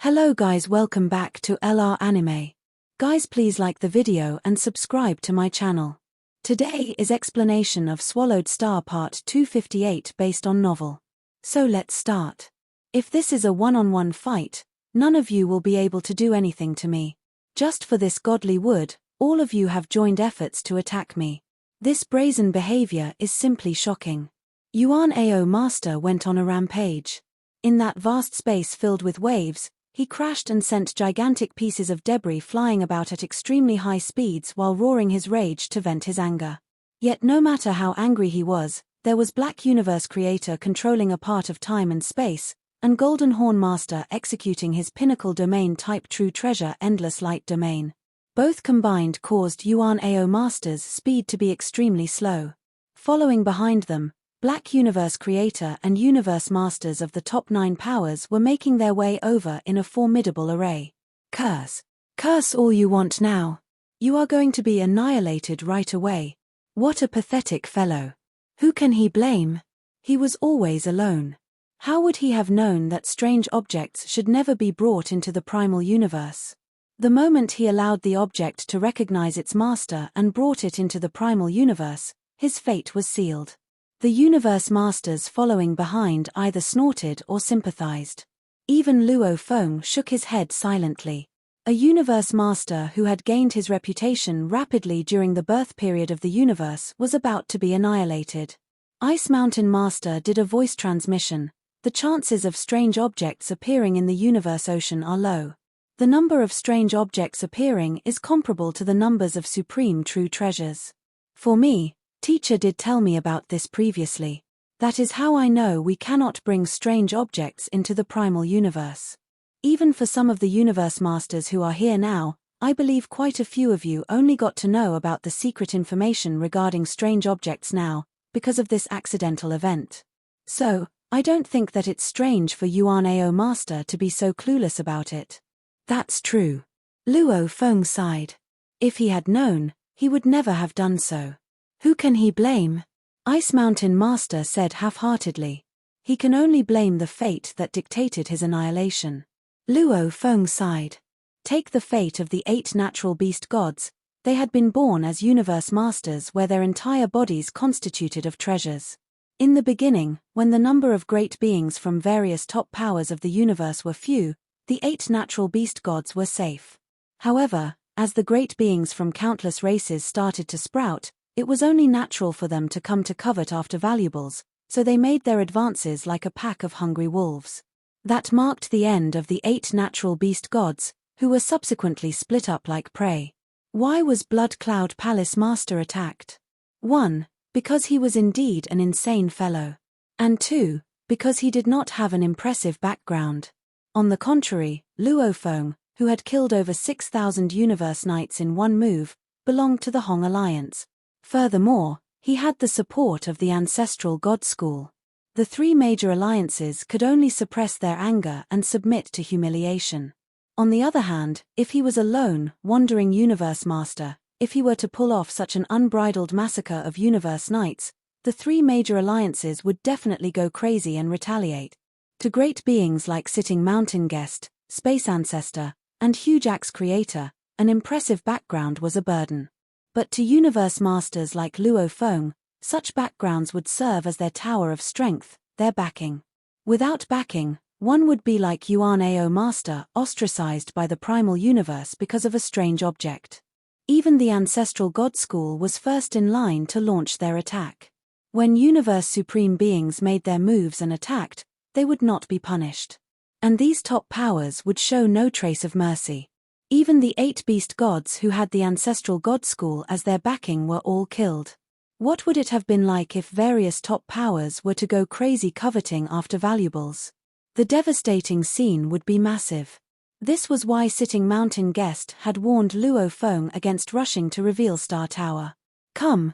Hello guys, welcome back to LR Anime. Guys, please like the video and subscribe to my channel. Today is explanation of Swallowed Star Part 258 based on novel. So let's start. If this is a one-on-one fight, none of you will be able to do anything to me. Just for this godly wood, all of you have joined efforts to attack me. This brazen behavior is simply shocking. Yuan Ao Master went on a rampage. In that vast space filled with waves, he crashed and sent gigantic pieces of debris flying about at extremely high speeds while roaring his rage to vent his anger. Yet no matter how angry he was, there was Black Universe Creator controlling a part of time and space, and Golden Horn Master executing his pinnacle domain type True Treasure Endless Light Domain. Both combined caused Yuan Ao Master's speed to be extremely slow. Following behind them, Black Universe Creator and Universe Masters of the top 9 powers were making their way over in a formidable array. Curse. Curse all you want now. You are going to be annihilated right away. What a pathetic fellow. Who can he blame? He was always alone. How would he have known that strange objects should never be brought into the primal universe? The moment he allowed the object to recognize its master and brought it into the primal universe, his fate was sealed. The Universe Masters following behind either snorted or sympathized. Even Luo Feng shook his head silently. A Universe Master who had gained his reputation rapidly during the birth period of the universe was about to be annihilated. Ice Mountain Master did a voice transmission. The chances of strange objects appearing in the universe ocean are low. The number of strange objects appearing is comparable to the numbers of supreme true treasures. For me, Teacher did tell me about this previously. That is how I know we cannot bring strange objects into the primal universe. Even for some of the Universe Masters who are here now, I believe quite a few of you only got to know about the secret information regarding strange objects now, because of this accidental event. So, I don't think that it's strange for Yuan Ao Master to be so clueless about it. That's true. Luo Feng sighed. If he had known, he would never have done so. Who can he blame? Ice Mountain Master said half-heartedly. He can only blame the fate that dictated his annihilation. Luo Feng sighed. Take the fate of the 8 natural beast gods. They had been born as Universe Masters where their entire bodies constituted of treasures. In the beginning, when the number of great beings from various top powers of the universe were few, the 8 natural beast gods were safe. However, as the great beings from countless races started to sprout, it was only natural for them to come to covet after valuables, so they made their advances like a pack of hungry wolves. That marked the end of the 8 natural beast gods, who were subsequently split up like prey. Why was Blood Cloud Palace Master attacked? 1. Because he was indeed an insane fellow. And 2. Because he did not have an impressive background. On the contrary, Luo Feng, who had killed over 6,000 Universe Knights in one move, belonged to the Hong Alliance. Furthermore, he had the support of the ancestral God School. The 3 major alliances could only suppress their anger and submit to humiliation. On the other hand, if he was a lone, wandering Universe Master, if he were to pull off such an unbridled massacre of Universe Knights, the 3 major alliances would definitely go crazy and retaliate. To great beings like Sitting Mountain Guest, Space Ancestor, and Huge Axe Creator, an impressive background was a burden. But to Universe Masters like Luo Feng, such backgrounds would serve as their tower of strength, their backing. Without backing, one would be like Yuan Ao Master, ostracized by the primal universe because of a strange object. Even the ancestral God School was first in line to launch their attack. When Universe Supreme Beings made their moves and attacked, they would not be punished. And these top powers would show no trace of mercy. Even the 8 beast gods who had the ancestral God School as their backing were all killed. What would it have been like if various top powers were to go crazy coveting after valuables? The devastating scene would be massive. This was why Sitting Mountain Guest had warned Luo Feng against rushing to reveal Star Tower. Come,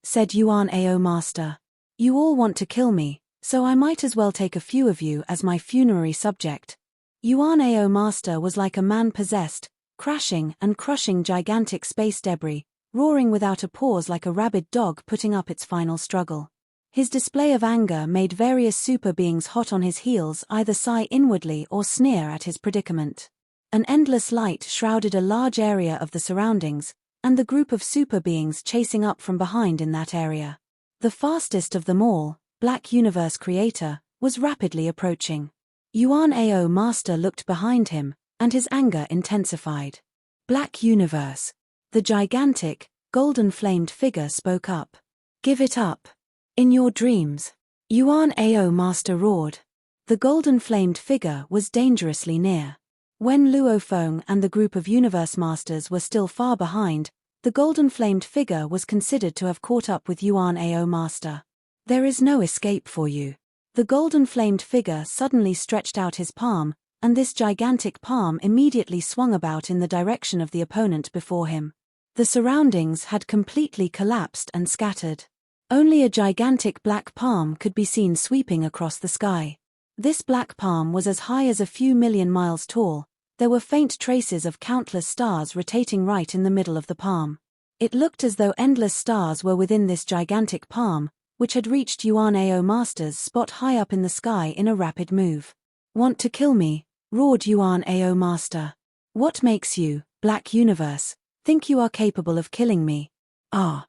said Yuan Ao Master. You all want to kill me, so I might as well take a few of you as my funerary subject. Yuan Ao Master was like a man possessed, crashing and crushing gigantic space debris, roaring without a pause like a rabid dog putting up its final struggle. His display of anger made various super beings hot on his heels either sigh inwardly or sneer at his predicament. An endless light shrouded a large area of the surroundings, and the group of super beings chasing up from behind in that area. The fastest of them all, Black Universe Creator, was rapidly approaching. Yuan Ao Master looked behind him, and his anger intensified. Black Universe. The gigantic, golden-flamed figure spoke up. Give it up. In your dreams. Yuan Ao Master roared. The golden-flamed figure was dangerously near. When Luo Feng and the group of Universe Masters were still far behind, the golden-flamed figure was considered to have caught up with Yuan Ao Master. There is no escape for you. The golden-flamed figure suddenly stretched out his palm, and this gigantic palm immediately swung about in the direction of the opponent before him. The surroundings had completely collapsed and scattered. Only a gigantic black palm could be seen sweeping across the sky. This black palm was as high as a few million miles tall. There were faint traces of countless stars rotating right in the middle of the palm. It looked as though endless stars were within this gigantic palm, which had reached Yuan Ao Master's spot high up in the sky in a rapid move. Want to kill me? Roared Yuan Ao Master. What makes you, Black Universe, think you are capable of killing me? Ah.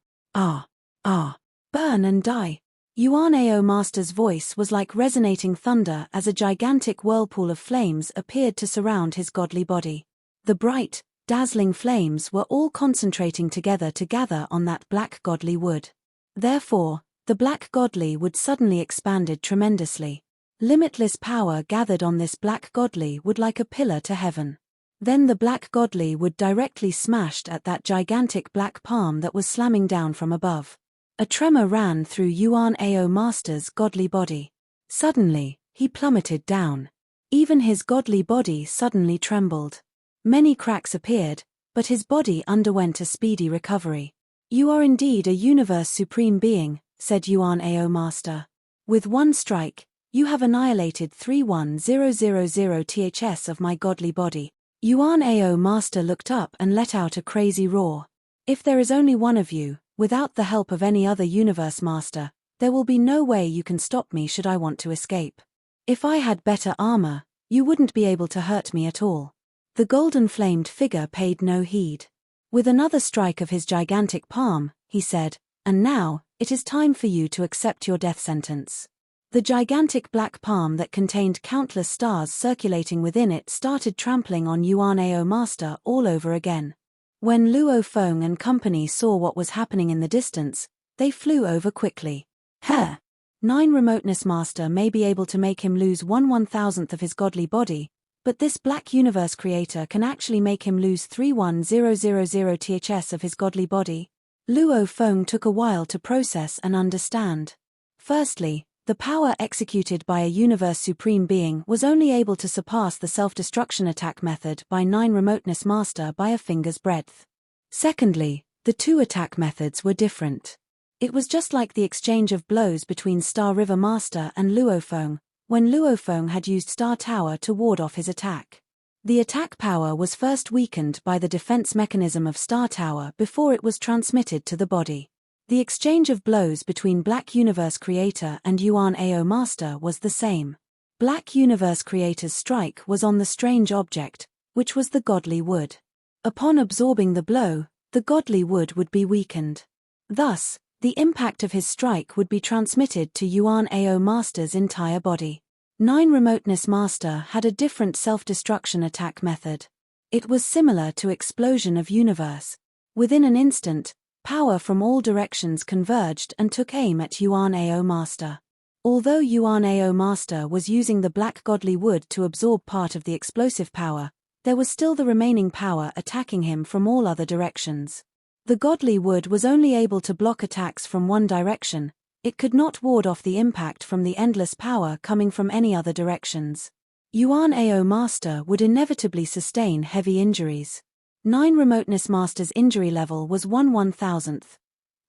Burn and die. Yuan Ao Master's voice was like resonating thunder as a gigantic whirlpool of flames appeared to surround his godly body. The bright, dazzling flames were all concentrating together to gather on that black godly wood. Therefore, the black godly wood suddenly expanded tremendously. Limitless power gathered on this black godly wood like a pillar to heaven. Then the black godly wood directly smashed at that gigantic black palm that was slamming down from above. A tremor ran through Yuan Ao Master's godly body. Suddenly, he plummeted down. Even his godly body suddenly trembled. Many cracks appeared, but his body underwent a speedy recovery. You are indeed a universe supreme being, said Yuan Ao Master. With one strike, you have annihilated 31000 THS of my godly body. Yuan Ao Master looked up and let out a crazy roar. If there is only one of you, without the help of any other Universe Master, there will be no way you can stop me should I want to escape. If I had better armor, you wouldn't be able to hurt me at all. The golden-flamed figure paid no heed. With another strike of his gigantic palm, he said, and now, it is time for you to accept your death sentence. The gigantic black palm that contained countless stars circulating within it started trampling on Yuan Ao Master all over again. When Luo Feng and company saw what was happening in the distance, they flew over quickly. 9 Remoteness Master may be able to make him lose 1/1000th of his godly body, but this Black Universe Creator can actually make him lose 31000 THS of his godly body. Luo Feng took a while to process and understand. Firstly, the power executed by a Universe Supreme Being was only able to surpass the self-destruction attack method by 9 Remoteness Master by a finger's breadth. Secondly, the two attack methods were different. It was just like the exchange of blows between Star River Master and Luo Feng, when Luo Feng had used Star Tower to ward off his attack. The attack power was first weakened by the defense mechanism of Star Tower before it was transmitted to the body. The exchange of blows between Black Universe Creator and Yuan Ao Master was the same. Black Universe Creator's strike was on the strange object, which was the godly wood. Upon absorbing the blow, the godly wood would be weakened. Thus, the impact of his strike would be transmitted to Yuan Ao Master's entire body. 9 Remoteness Master had a different self-destruction attack method. It was similar to Explosion of Universe. Within an instant, power from all directions converged and took aim at Yuan Ao Master. Although Yuan Ao Master was using the black godly wood to absorb part of the explosive power, there was still the remaining power attacking him from all other directions. The godly wood was only able to block attacks from one direction. It could not ward off the impact from the endless power coming from any other directions. Yuan Ao Master would inevitably sustain heavy injuries. 9 Remoteness Master's injury level was 1/1000th.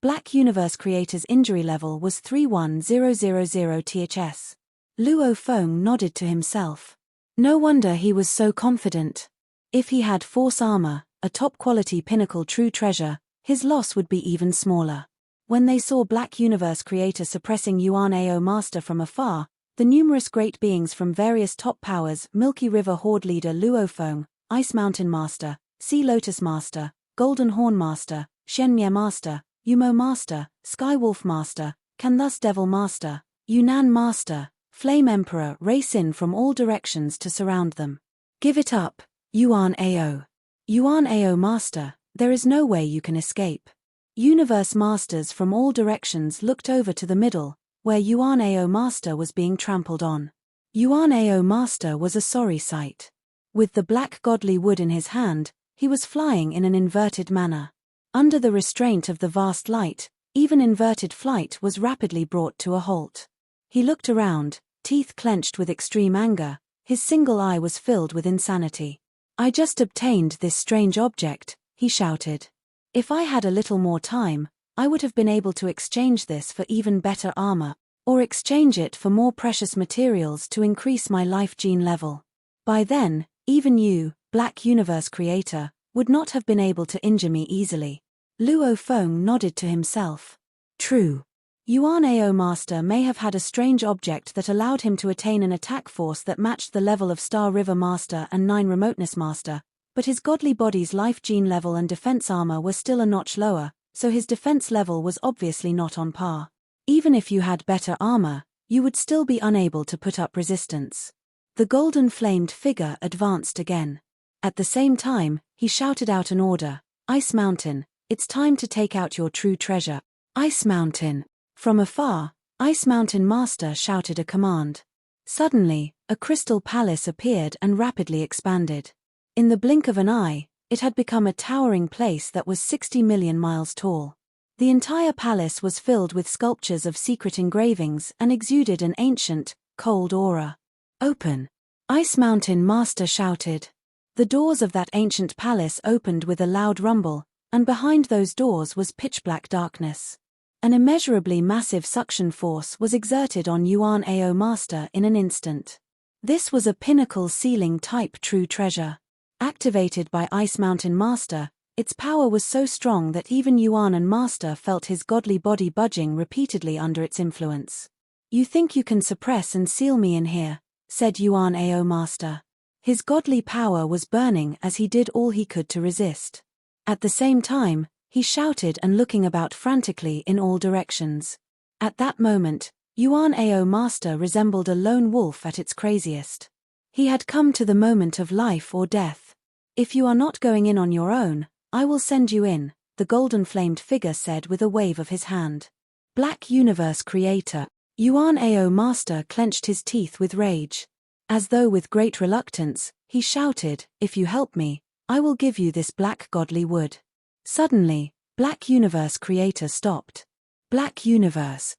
Black Universe Creator's injury level was 31000 THS. Luo Feng nodded to himself. No wonder he was so confident. If he had Force Armor, a top-quality pinnacle true treasure, his loss would be even smaller. When they saw Black Universe Creator suppressing Yuan Ao Master from afar, the numerous great beings from various top powers, Milky River Horde Leader Luo Feng, Ice Mountain Master, Sea Lotus Master, Golden Horn Master, Shenmue Master, Yumo Master, Skywolf Master, Canthus Devil Master, Yunnan Master, Flame Emperor race in from all directions to surround them. Give it up, Yuan Ao. Yuan Ao Master, there is no way you can escape. Universe Masters from all directions looked over to the middle, where Yuan Ao Master was being trampled on. Yuan Ao Master was a sorry sight. With the black godly wood in his hand, he was flying in an inverted manner. Under the restraint of the vast light, even inverted flight was rapidly brought to a halt. He looked around, teeth clenched with extreme anger, his single eye was filled with insanity. I just obtained this strange object, he shouted. If I had a little more time, I would have been able to exchange this for even better armor, or exchange it for more precious materials to increase my life gene level. By then, even you, Black Universe Creator, would not have been able to injure me easily. Luo Feng nodded to himself. True. Yuan Ao Master may have had a strange object that allowed him to attain an attack force that matched the level of Star River Master and 9 Remoteness Master, but his godly body's life gene level and defense armor were still a notch lower, so his defense level was obviously not on par. Even if you had better armor, you would still be unable to put up resistance. The golden flamed figure advanced again. At the same time, he shouted out an order. Ice Mountain, it's time to take out your true treasure. Ice Mountain. From afar, Ice Mountain Master shouted a command. Suddenly, a crystal palace appeared and rapidly expanded. In the blink of an eye, it had become a towering place that was 60 million miles tall. The entire palace was filled with sculptures of secret engravings and exuded an ancient, cold aura. Open! Ice Mountain Master shouted. The doors of that ancient palace opened with a loud rumble, and behind those doors was pitch-black darkness. An immeasurably massive suction force was exerted on Yuan Ao Master in an instant. This was a pinnacle ceiling-type true treasure. Activated by Ice Mountain Master, its power was so strong that even Yuan and Master felt his godly body budging repeatedly under its influence. You think you can suppress and seal me in here, said Yuan Ao Master. His godly power was burning as he did all he could to resist. At the same time, he shouted and looking about frantically in all directions. At that moment, Yuan Ao Master resembled a lone wolf at its craziest. He had come to the moment of life or death. If you are not going in on your own, I will send you in, the golden-flamed figure said with a wave of his hand. Black Universe Creator. Yuan Ao Master clenched his teeth with rage. As though with great reluctance, he shouted, if you help me, I will give you this black godly wood. Suddenly, Black Universe Creator stopped. Black Universe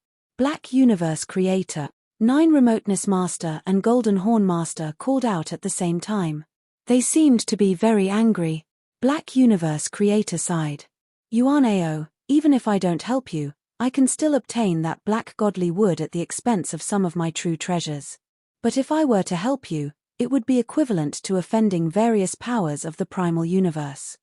Creator. 9 Remoteness Master and Golden Horn Master called out at the same time. They seemed to be very angry. Black Universe Creator sighed. Yuan Ao, even if I don't help you, I can still obtain that black godly wood at the expense of some of my true treasures. But if I were to help you, it would be equivalent to offending various powers of the primal universe.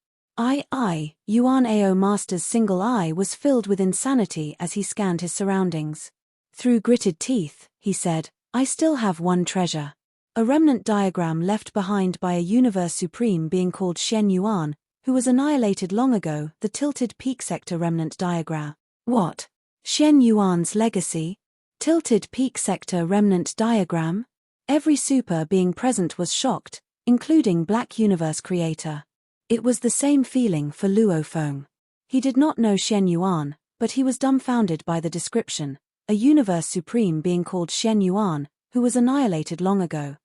Yuan Ao Master's single eye was filled with insanity as he scanned his surroundings. Through gritted teeth, he said, I still have one treasure. A remnant diagram left behind by a universe supreme being called Shen Yuan, who was annihilated long ago, the tilted peak sector remnant diagram. What? Shen Yuan's legacy? Tilted peak sector remnant diagram? Every super being present was shocked, including Black Universe Creator. It was the same feeling for Luo Feng. He did not know Shen Yuan, but he was dumbfounded by the description, a universe supreme being called Shen Yuan, who was annihilated long ago.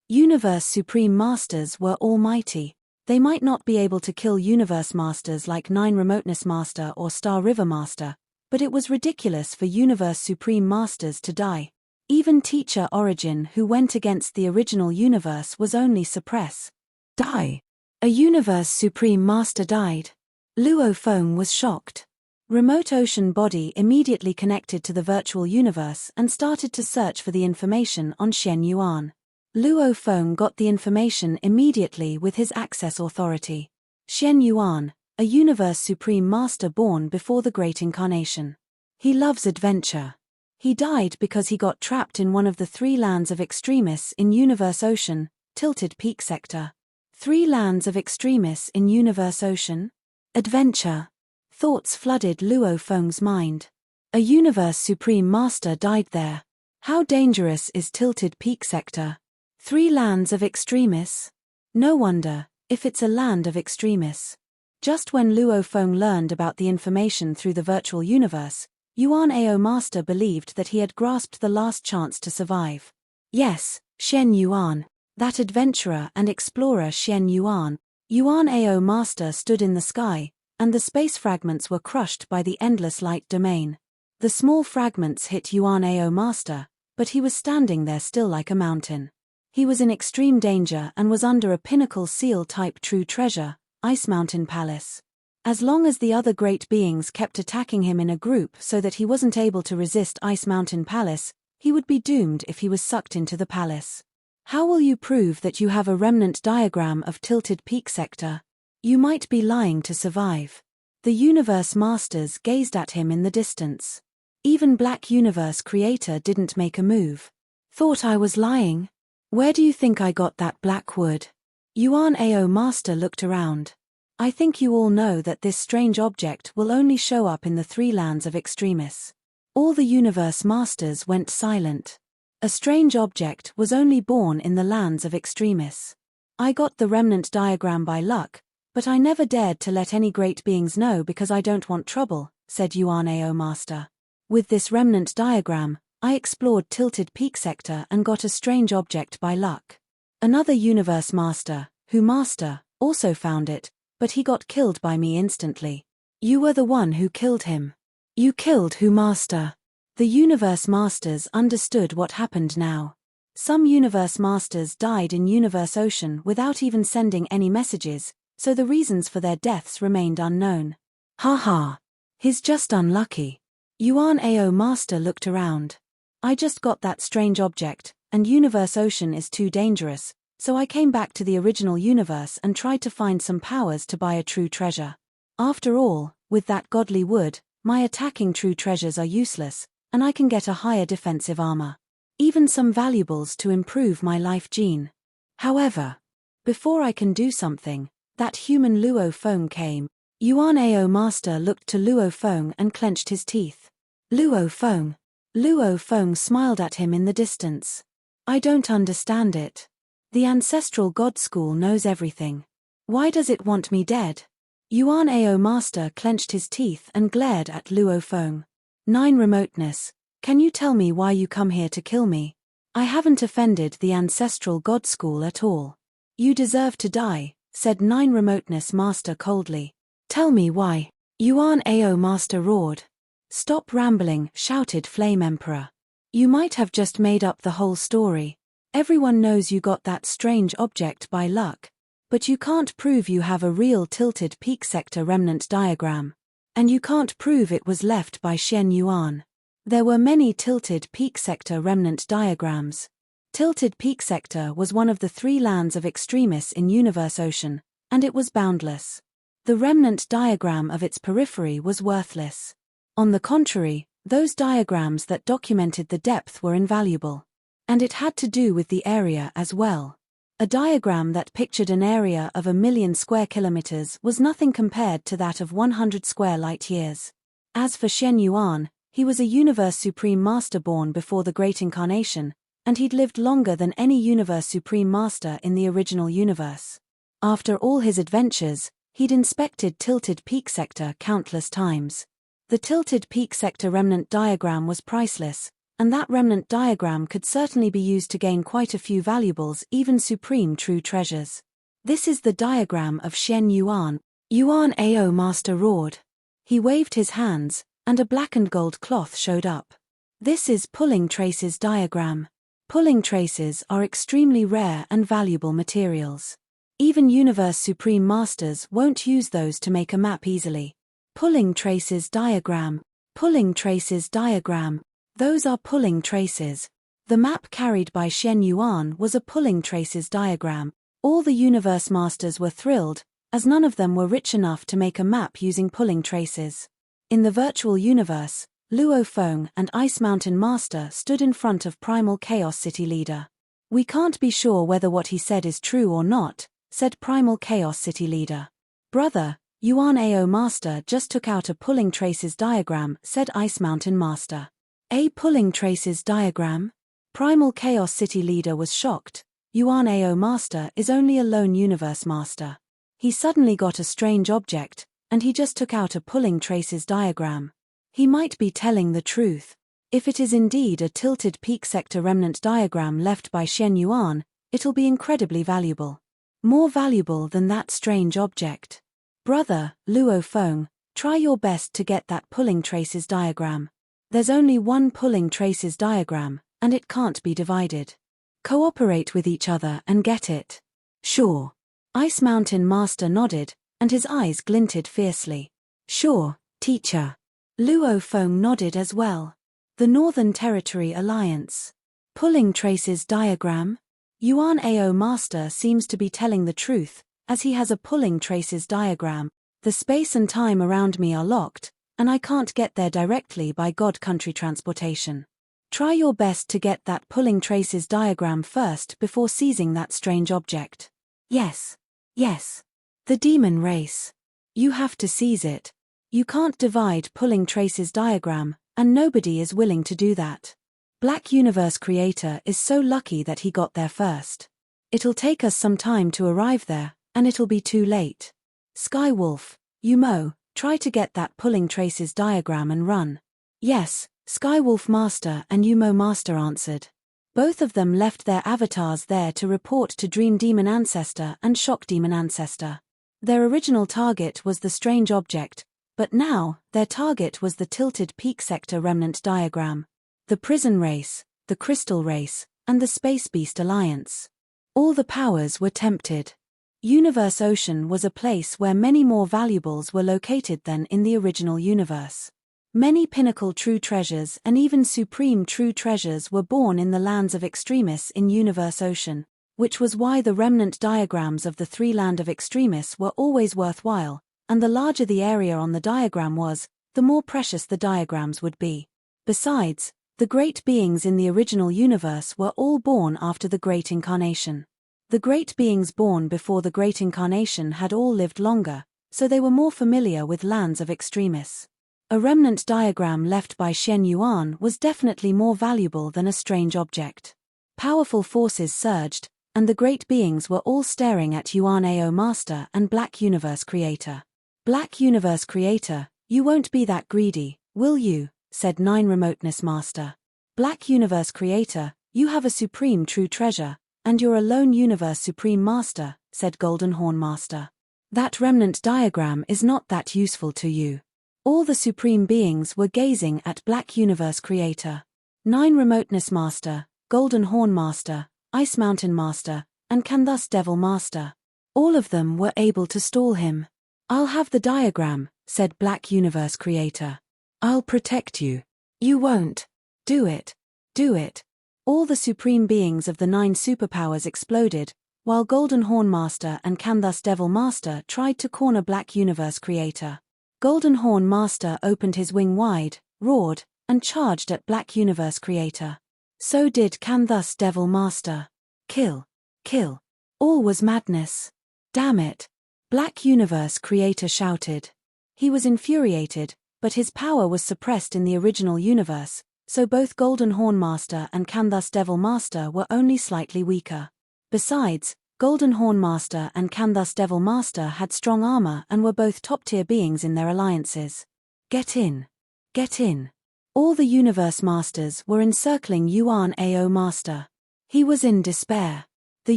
Universe Supreme Masters were almighty. They might not be able to kill Universe Masters like 9 Remoteness Master or Star River Master, but it was ridiculous for Universe Supreme Masters to die. Even Teacher Origin, who went against the original universe, was only suppress. Die. A Universe Supreme Master died. Luo Feng was shocked. Remote Ocean Body immediately connected to the virtual universe and started to search for the information on Shen Yuan. Luo Feng got the information immediately with his access authority. Shen Yuan, a Universe Supreme Master born before the Great Incarnation. He loves adventure. He died because he got trapped in one of the 3 lands of extremis in Universe Ocean, Tilted Peak Sector. 3 lands of extremis in Universe Ocean? Adventure. Thoughts flooded Luo Feng's mind. A Universe Supreme Master died there. How dangerous is Tilted Peak Sector? 3 lands of extremis? No wonder, if it's a land of extremis. Just when Luo Feng learned about the information through the virtual universe, Yuan Ao Master believed that he had grasped the last chance to survive. Yes, Shen Yuan, that adventurer and explorer Shen Yuan. Yuan Ao Master stood in the sky, and the space fragments were crushed by the endless light domain. The small fragments hit Yuan Ao Master, but he was standing there still like a mountain. He was in extreme danger and was under a pinnacle seal-type true treasure, Ice Mountain Palace. As long as the other great beings kept attacking him in a group so that he wasn't able to resist Ice Mountain Palace, he would be doomed if he was sucked into the palace. How will you prove that you have a remnant diagram of Tilted Peak Sector? You might be lying to survive. The Universe Masters gazed at him in the distance. Even Black Universe Creator didn't make a move. Thought I was lying? Where do you think I got that black wood? Yuan Ao Master looked around. I think you all know that this strange object will only show up in the 3 lands of extremis. All the Universe Masters went silent. A strange object was only born in the lands of extremis. I got the remnant diagram by luck, but I never dared to let any great beings know because I don't want trouble, said Yuan Ao Master. With this remnant diagram, I explored Tilted Peak Sector and got a strange object by luck. Another Universe Master, Master, also found it, but he got killed by me instantly. You were the one who killed him. You killed Master. The Universe Masters understood what happened now. Some Universe Masters died in Universe Ocean without even sending any messages, so the reasons for their deaths remained unknown. Ha. He's just unlucky. Yuan Ao Master looked around. I just got that strange object, and Universe Ocean is too dangerous, so I came back to the original universe and tried to find some powers to buy a true treasure. After all, with that godly wood, my attacking true treasures are useless, and I can get a higher defensive armor. Even some valuables to improve my life gene. However, before I can do something, that human Luo Feng came. Yuan Ao Master looked to Luo Feng and clenched his teeth. Luo Feng. Luo Feng smiled at him in the distance. I don't understand it. The ancestral god school knows everything. Why does it want me dead? Yuan Ao Master clenched his teeth and glared at Luo Feng. 9 Remoteness, can you tell me why you come here to kill me? I haven't offended the ancestral god school at all. You deserve to die, said 9 Remoteness Master coldly. Tell me why. Yuan Ao Master roared. Stop rambling, shouted Flame Emperor. You might have just made up the whole story. Everyone knows you got that strange object by luck. But you can't prove you have a real Tilted Peak Sector remnant diagram. And you can't prove it was left by Shen Yuan. There were many Tilted Peak Sector remnant diagrams. Tilted Peak Sector was one of the 3 lands of extremis in Universe Ocean, and it was boundless. The remnant diagram of its periphery was worthless. On the contrary, those diagrams that documented the depth were invaluable. And it had to do with the area as well. A diagram that pictured an area of 1,000,000 square kilometers was nothing compared to that of 100 square light years. As for Shen Yuan, he was a Universe Supreme Master born before the Great Incarnation, and he'd lived longer than any Universe Supreme Master in the original universe. After all his adventures, he'd inspected Tilted Peak Sector countless times. The Tilted Peak Sector remnant diagram was priceless, and that remnant diagram could certainly be used to gain quite a few valuables, even supreme true treasures. This is the diagram of Shen Yuan. Yuan Ao Master roared. He waved his hands, and a blackened gold cloth showed up. This is Pulling Traces diagram. Pulling traces are extremely rare and valuable materials. Even Universe Supreme Masters won't use those to make a map easily. Pulling Traces diagram. Pulling Traces diagram. Those are pulling traces. The map carried by Shen Yuan was a pulling traces diagram. All the Universe Masters were thrilled, as none of them were rich enough to make a map using pulling traces. In the virtual universe, Luo Feng and Ice Mountain Master stood in front of Primal Chaos City Leader. "We can't be sure whether what he said is true or not," said Primal Chaos City Leader. "Brother, Yuan Ao Master just took out a pulling traces diagram," said Ice Mountain Master. "A pulling traces diagram?" Primal Chaos City Leader was shocked. Yuan Ao Master is only a lone universe master. He suddenly got a strange object, and he just took out a pulling traces diagram. He might be telling the truth. If it is indeed a tilted peak sector remnant diagram left by Shen Yuan, it'll be incredibly valuable. More valuable than that strange object. "Brother, Luo Feng, try your best to get that pulling traces diagram. There's only one pulling traces diagram, and it can't be divided. Cooperate with each other and get it." "Sure." Ice Mountain Master nodded, and his eyes glinted fiercely. "Sure, teacher." Luo Feng nodded as well. The Northern Territory Alliance. Pulling traces diagram? Yuan Ao Master seems to be telling the truth, as he has a pulling traces diagram. "The space and time around me are locked, and I can't get there directly by God country transportation. Try your best to get that pulling traces diagram first before seizing that strange object." "Yes. Yes. The demon race. You have to seize it. You can't divide pulling traces diagram, and nobody is willing to do that. Black Universe Creator is so lucky that he got there first. It'll take us some time to arrive there, and it'll be too late. Skywolf, Yumo, try to get that pulling traces diagram and run." "Yes," Skywolf Master and Yumo Master answered. Both of them left their avatars there to report to Dream Demon Ancestor and Shock Demon Ancestor. Their original target was the strange object, but now, their target was the tilted peak sector remnant diagram. The Prison Race, the Crystal Race, and the Space Beast Alliance. All the powers were tempted. Universe Ocean was a place where many more valuables were located than in the original universe. Many pinnacle true treasures and even supreme true treasures were born in the lands of Extremis in Universe Ocean, which was why the remnant diagrams of the three land of Extremis were always worthwhile, and the larger the area on the diagram was, the more precious the diagrams would be. Besides, the great beings in the original universe were all born after the Great Incarnation. The great beings born before the Great Incarnation had all lived longer, so they were more familiar with lands of Extremis. A remnant diagram left by Shen Yuan was definitely more valuable than a strange object. Powerful forces surged, and the great beings were all staring at Yuan Ao Master and Black Universe Creator. "Black Universe Creator, you won't be that greedy, will you?" said Nine Remoteness Master. "Black Universe Creator, you have a supreme true treasure, and you're a lone universe supreme master," said Golden Horn Master. "That remnant diagram is not that useful to you." All the supreme beings were gazing at Black Universe Creator. Nine Remoteness Master, Golden Horn Master, Ice Mountain Master, and Canthus Devil Master. All of them were able to stall him. "I'll have the diagram," said Black Universe Creator. "I'll protect you." "You won't. Do it. Do it." All the supreme beings of the 9 superpowers exploded, while Golden Horn Master and Canthus Devil Master tried to corner Black Universe Creator. Golden Horn Master opened his wing wide, roared, and charged at Black Universe Creator. So did Canthus Devil Master. "Kill. Kill." All was madness. "Damn it." Black Universe Creator shouted. He was infuriated, but his power was suppressed in the original universe, so both Golden Horn Master and Canthus Devil Master were only slightly weaker. Besides, Golden Horn Master and Canthus Devil Master had strong armor and were both top-tier beings in their alliances. "Get in. Get in." All the Universe Masters were encircling Yuan Ao Master. He was in despair. The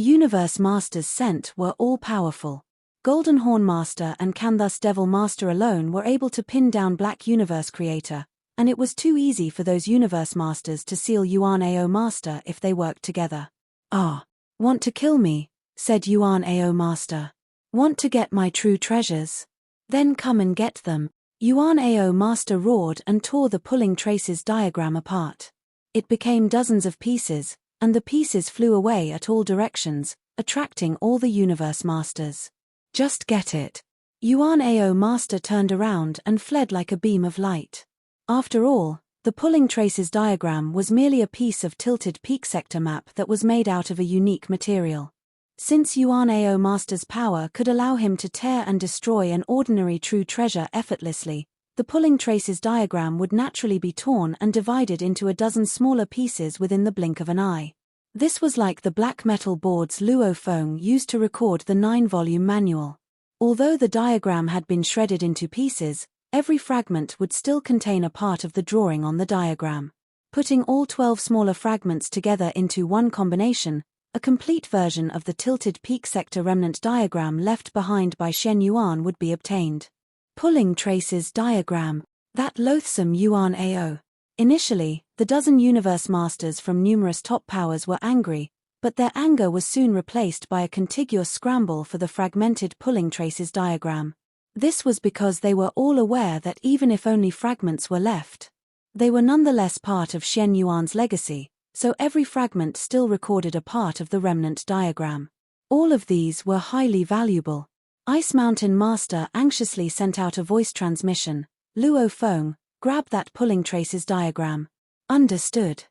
Universe Masters sent were all-powerful. Golden Horn Master and Canthus Devil Master alone were able to pin down Black Universe Creator, and it was too easy for those Universe Masters to seal Yuan Ao Master if they worked together. "Ah, want to kill me?" said Yuan Ao Master. "Want to get my true treasures? Then come and get them." Yuan Ao Master roared and tore the pulling traces diagram apart. It became dozens of pieces, and the pieces flew away at all directions, attracting all the Universe Masters. "Just get it." Yuan Ao Master turned around and fled like a beam of light. After all, The pulling traces diagram was merely a piece of tilted peak sector map that was made out of a unique material. Since Yuan Ao Master's power could allow him to tear and destroy an ordinary true treasure effortlessly, the pulling traces diagram would naturally be torn and divided into a dozen smaller pieces within the blink of an eye. This was like the black metal boards Luo Feng used to record the 9-volume manual. Although the diagram had been shredded into pieces, every fragment would still contain a part of the drawing on the diagram. Putting all 12 smaller fragments together into one combination, a complete version of the tilted peak sector remnant diagram left behind by Shen Yuan would be obtained. Pulling traces diagram. That loathsome Yuan Ao. Initially, the dozen universe masters from numerous top powers were angry, but their anger was soon replaced by a contiguous scramble for the fragmented pulling traces diagram. This was because they were all aware that even if only fragments were left, they were nonetheless part of Shen Yuan's legacy, so every fragment still recorded a part of the remnant diagram. All of these were highly valuable. Ice Mountain Master anxiously sent out a voice transmission. Luo Feng, grab that pulling traces diagram. Understood.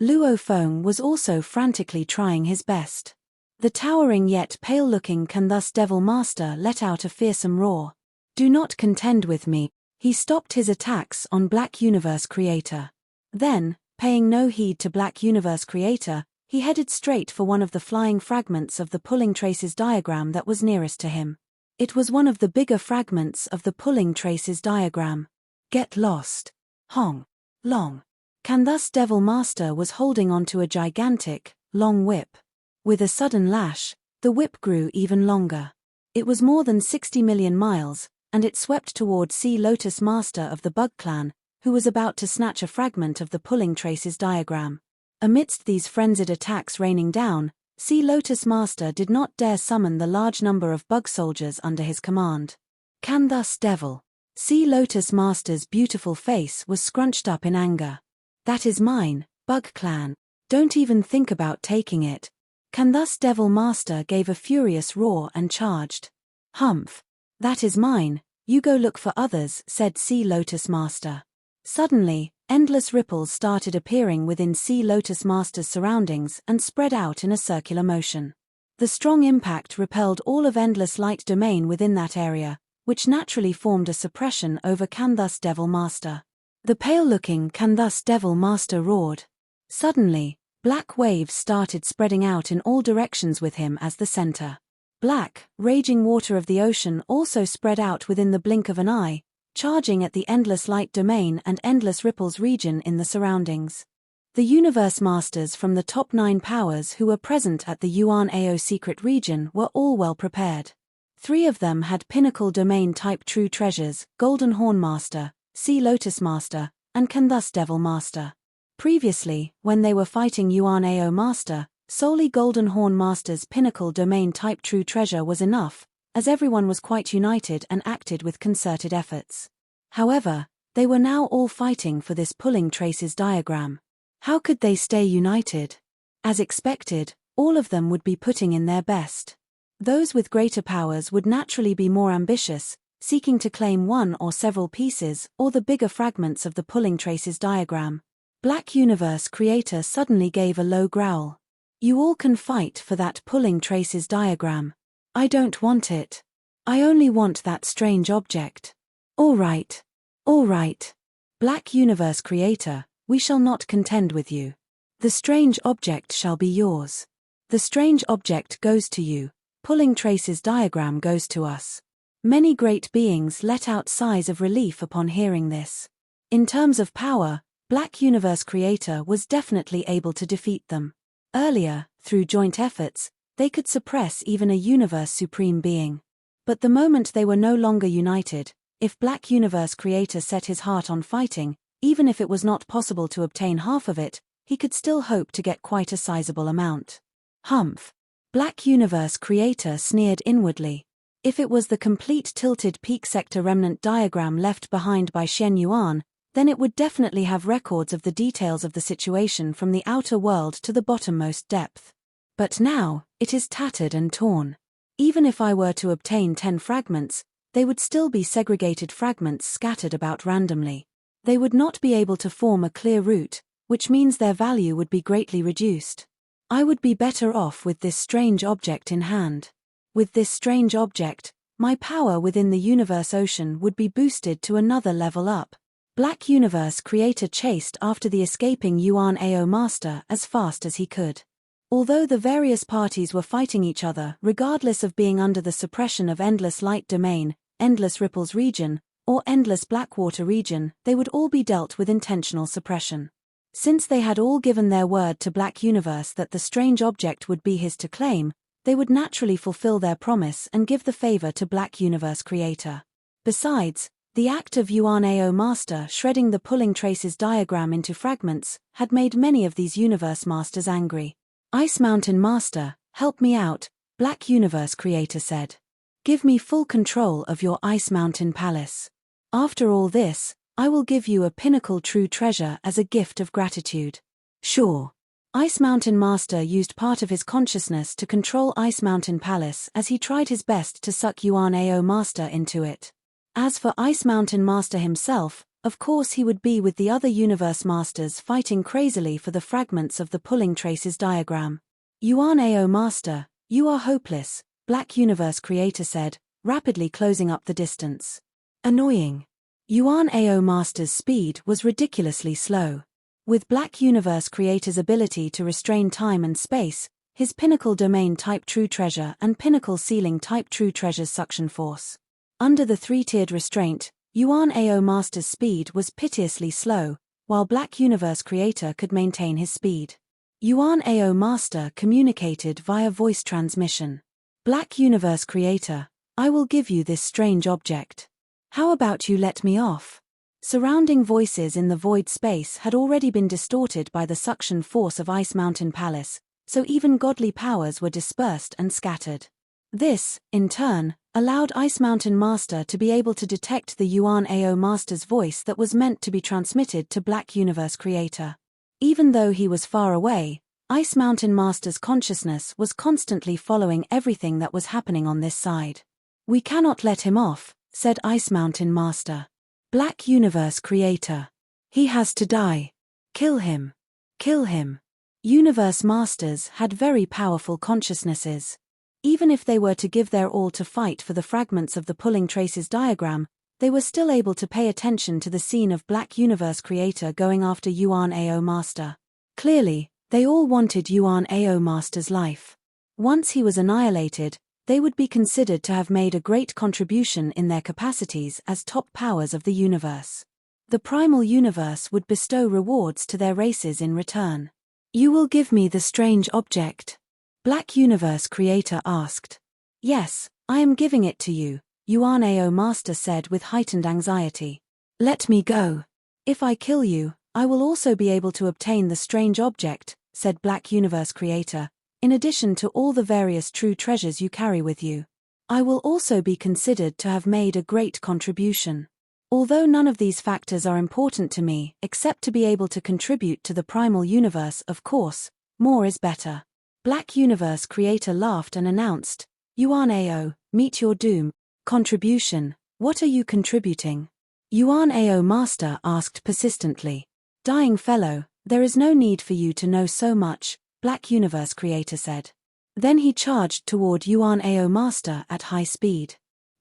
Luo Feng was also frantically trying his best. The towering yet pale-looking Canthus Devil Master let out a fearsome roar. Do not contend with me. He stopped his attacks on Black Universe Creator. Then, paying no heed to Black Universe Creator, he headed straight for one of the flying fragments of the pulling traces diagram that was nearest to him. It was one of the bigger fragments of the pulling traces diagram. Get lost. Hong. Long. Canthus Devil Master was holding onto a gigantic, long whip. With a sudden lash, the whip grew even longer. It was more than 60 million miles, and it swept toward Sea Lotus Master of the Bug Clan, who was about to snatch a fragment of the pulling traces diagram. Amidst these frenzied attacks raining down, Sea Lotus Master did not dare summon the large number of bug soldiers under his command. Canthus Devil. Sea Lotus Master's beautiful face was scrunched up in anger. That is mine, Bug Clan. Don't even think about taking it. Canthus Devil Master gave a furious roar and charged. Humph. That is mine, you go look for others, said Sea Lotus Master. Suddenly, endless ripples started appearing within Sea Lotus Master's surroundings and spread out in a circular motion. The strong impact repelled all of Endless Light Domain within that area, which naturally formed a suppression over Canthus Devil Master. The pale-looking Canthus Devil Master roared. Suddenly, black waves started spreading out in all directions with him as the center. Black, raging water of the ocean also spread out within the blink of an eye, charging at the Endless Light Domain and Endless Ripples region in the surroundings. The Universe Masters from the top 9 powers who were present at the Yuan Ao secret region were all well prepared. 3 of them had Pinnacle Domain type true treasures, Golden Horn Master, Sea Lotus Master, and Canthus Devil Master. Previously, when they were fighting Yuan Ao Master, solely Golden Horn Master's Pinnacle Domain type true treasure was enough, as everyone was quite united and acted with concerted efforts. However, they were now all fighting for this pulling traces diagram. How could they stay united? As expected, all of them would be putting in their best. Those with greater powers would naturally be more ambitious, seeking to claim one or several pieces or the bigger fragments of the pulling traces diagram. Black Universe Creator suddenly gave a low growl. You all can fight for that pulling traces diagram. I don't want it. I only want that strange object. All right. All right. Black Universe Creator, we shall not contend with you. The strange object shall be yours. The strange object goes to you. Pulling traces diagram goes to us. Many great beings let out sighs of relief upon hearing this. In terms of power, Black Universe Creator was definitely able to defeat them. Earlier, through joint efforts, they could suppress even a Universe Supreme Being. But the moment they were no longer united, if Black Universe Creator set his heart on fighting, even if it was not possible to obtain half of it, he could still hope to get quite a sizable amount. Humph. Black Universe Creator sneered inwardly. If it was the complete tilted peak sector remnant diagram left behind by Shen Yuan, then it would definitely have records of the details of the situation from the outer world to the bottommost depth. But now, it is tattered and torn. Even if I were to obtain 10 fragments, they would still be segregated fragments scattered about randomly. They would not be able to form a clear route, which means their value would be greatly reduced. I would be better off with this strange object in hand. With this strange object, my power within the universe ocean would be boosted to another level up. Black Universe Creator chased after the escaping Yuan Ao master as fast as he could. Although the various parties were fighting each other regardless of being under the suppression of Endless Light Domain, Endless Ripples region, or Endless Blackwater region, they would all be dealt with intentional suppression. Since they had all given their word to Black Universe that the strange object would be his to claim, they would naturally fulfill their promise and give the favor to Black Universe Creator. Besides, the act of Yuan Ao Master shredding the pulling traces diagram into fragments had made many of these Universe Masters angry. Ice Mountain Master, help me out, Black Universe Creator said. Give me full control of your Ice Mountain Palace. After all this, I will give you a pinnacle true treasure as a gift of gratitude. Sure. Ice Mountain Master used part of his consciousness to control Ice Mountain Palace as he tried his best to suck Yuan Ao Master into it. As for Ice Mountain Master himself, of course he would be with the other Universe Masters fighting crazily for the fragments of the pulling traces diagram. Yuan Ao Master, you are hopeless, Black Universe Creator said, rapidly closing up the distance. Annoying. Yuan Ao Master's speed was ridiculously slow. With Black Universe Creator's ability to restrain time and space, his Pinnacle Domain Type True Treasure and Pinnacle Ceiling Type True Treasure's suction force. Under the three-tiered restraint, Yuan Ao Master's speed was piteously slow, while Black Universe Creator could maintain his speed. Yuan Ao Master communicated via voice transmission. Black Universe Creator, I will give you this strange object. How about you let me off? Surrounding voices in the void space had already been distorted by the suction force of Ice Mountain Palace, so even godly powers were dispersed and scattered. This, in turn, allowed Ice Mountain Master to be able to detect the Yuan Ao Master's voice that was meant to be transmitted to Black Universe Creator. Even though he was far away, Ice Mountain Master's consciousness was constantly following everything that was happening on this side. We cannot let him off, said Ice Mountain Master. Black Universe Creator. He has to die. Kill him. Kill him. Universe Masters had very powerful consciousnesses. Even if they were to give their all to fight for the fragments of the pulling traces diagram, they were still able to pay attention to the scene of Black Universe Creator going after Yuan Ao Master. Clearly, they all wanted Yuan Ao Master's life. Once he was annihilated, they would be considered to have made a great contribution in their capacities as top powers of the universe. The primal universe would bestow rewards to their races in return. You will give me the strange object? Black Universe Creator asked. Yes, I am giving it to you, Yuan Ao Master said with heightened anxiety. Let me go. If I kill you, I will also be able to obtain the strange object, said Black Universe Creator. In addition to all the various true treasures you carry with you, I will also be considered to have made a great contribution. Although none of these factors are important to me except to be able to contribute to the primal universe, of course, more is better. Black Universe Creator laughed and announced, Yuan Ao, meet your doom. Contribution, what are you contributing? Yuan Ao Master asked persistently. Dying fellow, there is no need for you to know so much, Black Universe Creator said. Then he charged toward Yuan Ao Master at high speed.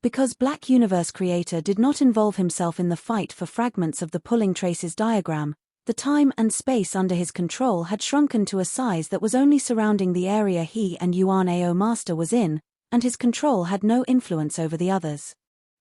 Because Black Universe Creator did not involve himself in the fight for fragments of the pulling traces diagram, the time and space under his control had shrunken to a size that was only surrounding the area he and Yuan Ao Master was in, and his control had no influence over the others.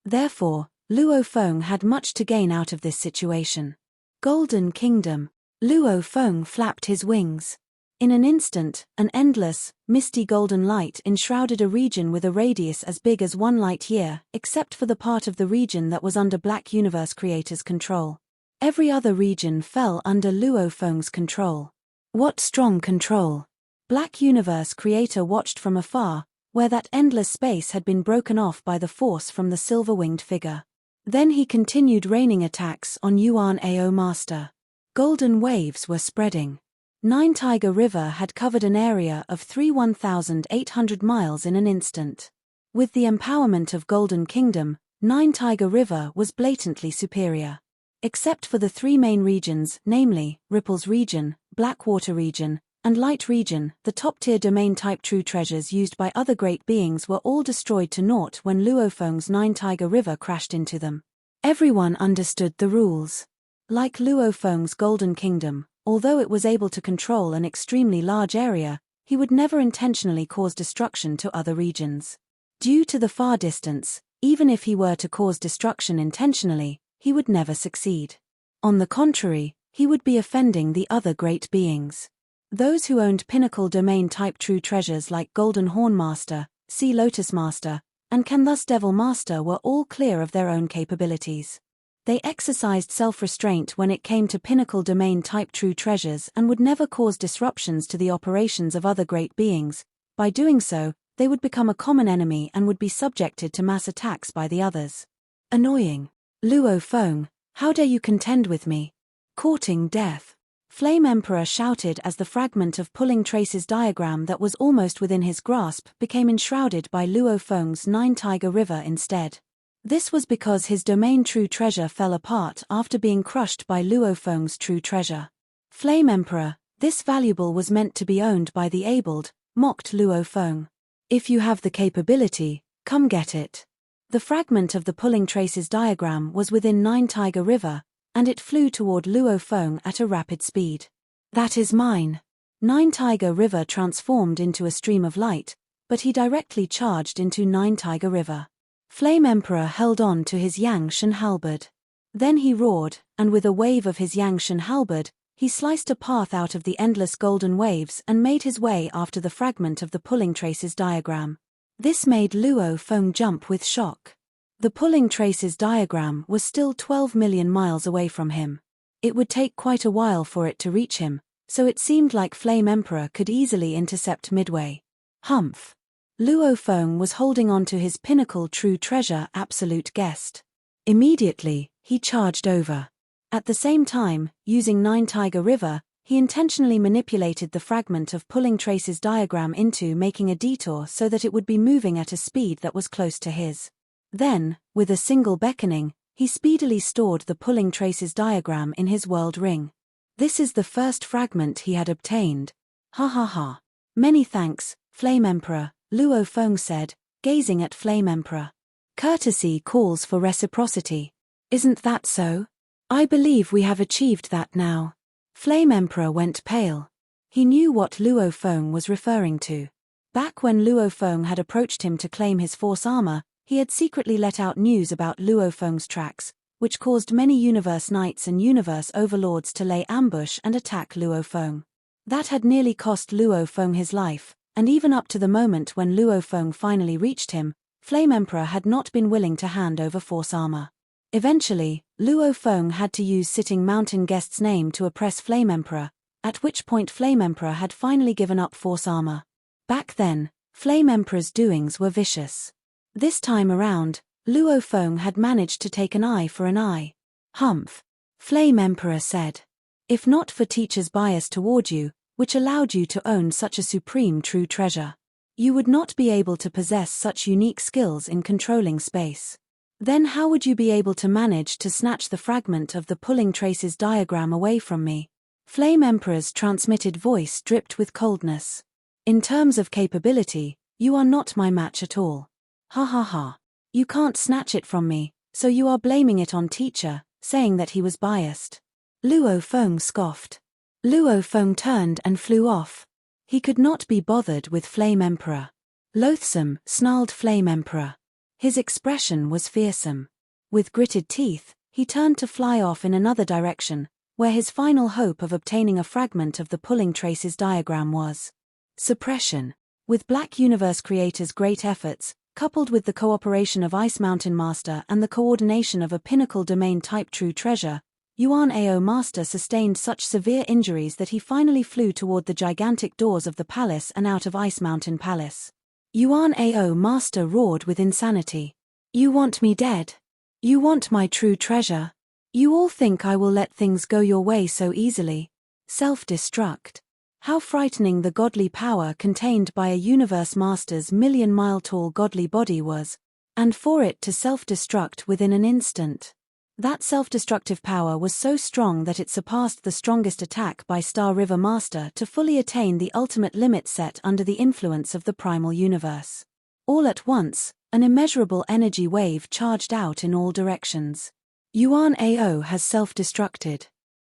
Therefore, Luo Feng had much to gain out of this situation. Golden Kingdom. Luo Feng flapped his wings. In an instant, an endless, misty golden light enshrouded a region with a radius as big as 1 light year, except for the part of the region that was under Black Universe Creator's control. Every other region fell under Luo Feng's control. What strong control! Black Universe Creator watched from afar, where that endless space had been broken off by the force from the silver-winged figure. Then he continued raining attacks on Yuan Ao Master. Golden waves were spreading. Nine Tiger River had covered an area of 1,800 miles in an instant. With the empowerment of Golden Kingdom, Nine Tiger River was blatantly superior. Except for the three main regions, namely, Ripple's region, Blackwater region, and Light region, the top-tier domain-type true treasures used by other great beings were all destroyed to naught when Luofeng's Nine-Tiger River crashed into them. Everyone understood the rules. Like Luofeng's Golden Kingdom, although it was able to control an extremely large area, he would never intentionally cause destruction to other regions. Due to the far distance, even if he were to cause destruction intentionally, he would never succeed. On the contrary, he would be offending the other great beings. Those who owned pinnacle domain-type true treasures like Golden Horn Master, Sea Lotus Master, and Can Thus Devil Master were all clear of their own capabilities. They exercised self-restraint when it came to pinnacle domain-type true treasures and would never cause disruptions to the operations of other great beings. By doing so, they would become a common enemy and would be subjected to mass attacks by the others. Annoying. Luofeng, how dare you contend with me? Courting death. Flame Emperor shouted as the fragment of pulling traces diagram that was almost within his grasp became enshrouded by Luofeng's Nine-Tiger River instead. This was because his domain true treasure fell apart after being crushed by Luofeng's true treasure. Flame Emperor, this valuable was meant to be owned by the abled, mocked Luofeng. If you have the capability, come get it. The fragment of the pulling traces diagram was within Nine-Tiger River, and it flew toward Luofeng at a rapid speed. That is mine. Nine-Tiger River transformed into a stream of light, but he directly charged into Nine-Tiger River. Flame Emperor held on to his Yangshan halberd. Then he roared, and with a wave of his Yangshan halberd, he sliced a path out of the endless golden waves and made his way after the fragment of the pulling traces diagram. This made Luofeng jump with shock. The pulling traces diagram was still 12 million miles away from him. It would take quite a while for it to reach him, so it seemed like Flame Emperor could easily intercept midway. Humph. Luofeng was holding on to his pinnacle true treasure Absolute Guest. Immediately, he charged over. At the same time, using Nine-Tiger River, he intentionally manipulated the fragment of pulling traces diagram into making a detour so that it would be moving at a speed that was close to his. Then, with a single beckoning, he speedily stored the pulling traces diagram in his world ring. This is the first fragment he had obtained. Ha ha ha. Many thanks, Flame Emperor, Luofeng said, gazing at Flame Emperor. Courtesy calls for reciprocity. Isn't that so? I believe we have achieved that now. Flame Emperor went pale. He knew what Luofeng was referring to. Back when Luofeng had approached him to claim his force armor, he had secretly let out news about Luofeng's tracks, which caused many Universe Knights and Universe Overlords to lay ambush and attack Luofeng. That had nearly cost Luofeng his life, and even up to the moment when Luofeng finally reached him, Flame Emperor had not been willing to hand over force armor. Eventually, Luofeng had to use Sitting Mountain Guest's name to oppress Flame Emperor, at which point Flame Emperor had finally given up force armor. Back then, Flame Emperor's doings were vicious. This time around, Luofeng had managed to take an eye for an eye. Humph. Flame Emperor said. If not for teacher's bias toward you, which allowed you to own such a supreme true treasure, you would not be able to possess such unique skills in controlling space. Then how would you be able to manage to snatch the fragment of the pulling traces diagram away from me? Flame Emperor's transmitted voice dripped with coldness. In terms of capability, you are not my match at all. Ha ha ha. You can't snatch it from me, so you are blaming it on teacher, saying that he was biased. Luofeng scoffed. Luofeng turned and flew off. He could not be bothered with Flame Emperor. Loathsome, snarled Flame Emperor. His expression was fearsome. With gritted teeth, he turned to fly off in another direction, where his final hope of obtaining a fragment of the pulling traces diagram was. Suppression. With Black Universe Creator's great efforts, coupled with the cooperation of Ice Mountain Master and the coordination of a pinnacle domain-type true treasure, Yuan Ao Master sustained such severe injuries that he finally flew toward the gigantic doors of the palace and out of Ice Mountain Palace. Yuan Ao Master roared with insanity. You want me dead? You want my true treasure? You all think I will let things go your way so easily? Self-destruct. How frightening the godly power contained by a Universe Master's million-mile-tall godly body was, and for it to self-destruct within an instant. That self-destructive power was so strong that it surpassed the strongest attack by Star River Master to fully attain the ultimate limit set under the influence of the primal universe. All at once, an immeasurable energy wave charged out in all directions. Yuan Ao has self-destructed.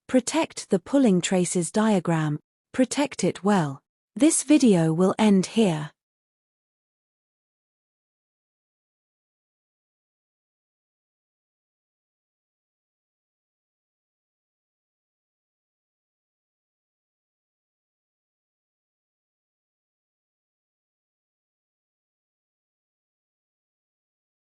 Protect the pulling traces diagram. Protect it well. This video will end here.